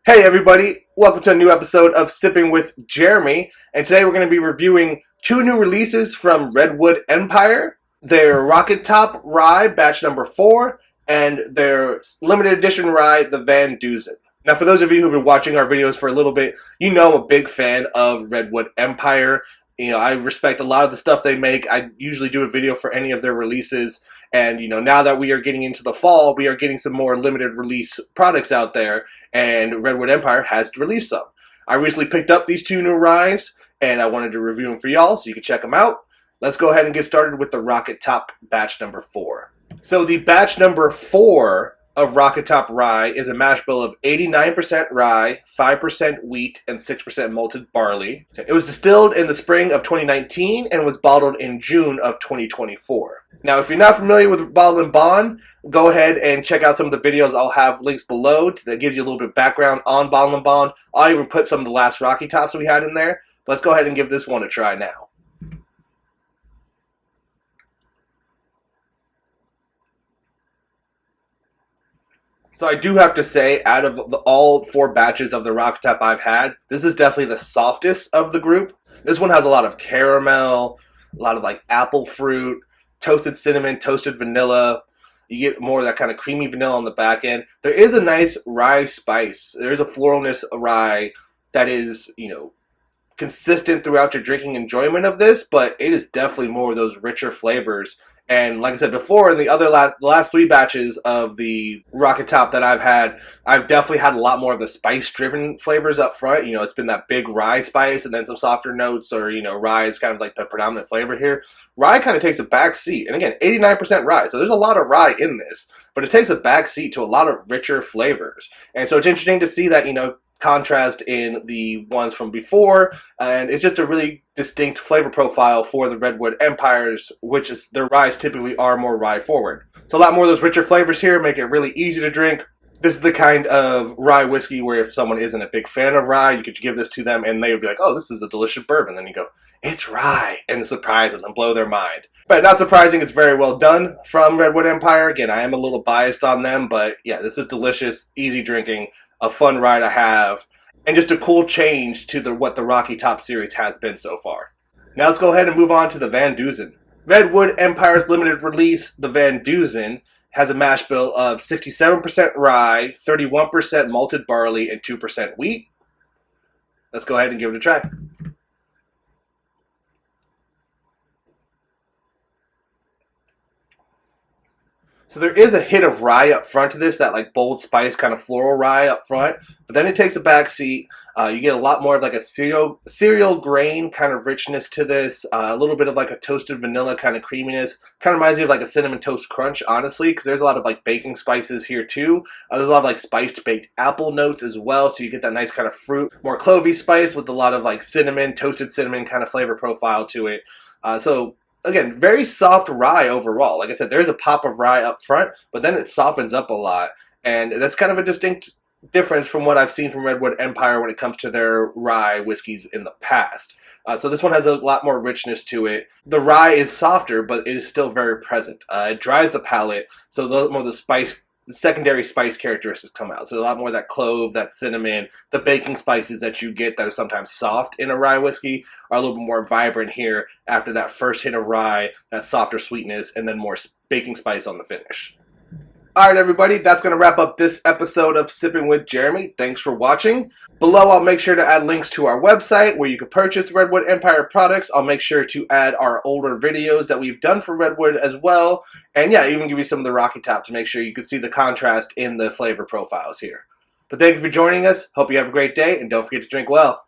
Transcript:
Hey everybody, welcome to a new episode of Sipping with Jeremy, and today we're going to be reviewing two new releases from Redwood Empire, their Rocket Top Rye batch number 4, and their limited edition rye, the Van Duzen. Now for those of you who've been watching our videos for a little bit, you know I'm a big fan of Redwood Empire. You know, I respect a lot of the stuff they make. I usually do a video for any of their releases. And, now that we are getting into the fall, we are getting some more limited release products out there. And Redwood Empire has released some. I recently picked up these two new ryes, and I wanted to review them for y'all so you can check them out. Let's go ahead and get started with the Rocket Top batch number 4. So the batch number 4 of Rocket Top Rye is a mash bill of 89% rye, 5% wheat, and 6% malted barley. It was distilled in the spring of 2019 and was bottled in June of 2024. Now, if you're not familiar with Bottle and Bond, go ahead and check out some of the videos. I'll have links below that gives you a little bit of background on Bottle and Bond. I'll even put some of the last Rocky Tops we had in there. Let's go ahead and give this one a try now. So I do have to say, out of all 4 batches of the Rocket Top I've had, this is definitely the softest of the group. This one has a lot of caramel, a lot of like apple fruit, toasted cinnamon, toasted vanilla. You get more of that kind of creamy vanilla on the back end. There is a nice rye spice. There is a floralness rye that is, consistent throughout your drinking enjoyment of this, but it is definitely more of those richer flavors. And like I said before, in the last 3 batches of the Rocket Top that I've had, I've definitely had a lot more of the spice-driven flavors up front. It's been that big rye spice and then some softer notes, or, rye is kind of like the predominant flavor here. Rye kind of takes a back seat. And again, 89% rye, so there's a lot of rye in this, but it takes a back seat to a lot of richer flavors. And so it's interesting to see that, contrast in the ones from before, and it's just a really distinct flavor profile for the Redwood Empires, which is their ryes typically are more rye forward. So a lot more of those richer flavors here make it really easy to drink. This is the kind of rye whiskey where if someone isn't a big fan of rye, you could give this to them and they would be like, oh, this is a delicious bourbon. Then you go, it's rye, and surprise them and blow their mind. But not surprising, it's very well done from Redwood Empire. Again, I am a little biased on them, but yeah, this is delicious, easy drinking, a fun ride to have, and just a cool change to what the Rocky Top series has been so far. Now let's go ahead and move on to the Van Duzen. Redwood Empire's limited release, the Van Duzen, has a mash bill of 67% rye, 31% malted barley, and 2% wheat. Let's go ahead and give it a try. So there is a hit of rye up front to this, that like bold spice kind of floral rye up front, but then it takes a back seat. You get a lot more of like a cereal grain kind of richness to this, a little bit of like a toasted vanilla kind of creaminess. Kind of reminds me of like a cinnamon toast crunch, honestly, because there's a lot of like baking spices here too. There's a lot of like spiced baked apple notes as well, so you get that nice kind of fruit, more clovey spice with a lot of like cinnamon, toasted cinnamon kind of flavor profile to it. Again, very soft rye overall. Like I said, there's a pop of rye up front, but then it softens up a lot. And that's kind of a distinct difference from what I've seen from Redwood Empire when it comes to their rye whiskeys in the past. So this one has a lot more richness to it. The rye is softer, but it is still very present. It dries the palate, so a lot more of the secondary spice characteristics come out. So a lot more of that clove, that cinnamon, the baking spices that you get that are sometimes soft in a rye whiskey are a little bit more vibrant here after that first hit of rye, that softer sweetness, and then more baking spice on the finish. Alright everybody, that's going to wrap up this episode of Sipping with Jeremy. Thanks for watching. Below I'll make sure to add links to our website where you can purchase Redwood Empire products. I'll make sure to add our older videos that we've done for Redwood as well. And yeah, even give you some of the Rocky Top to make sure you can see the contrast in the flavor profiles here. But thank you for joining us. Hope you have a great day, and don't forget to drink well.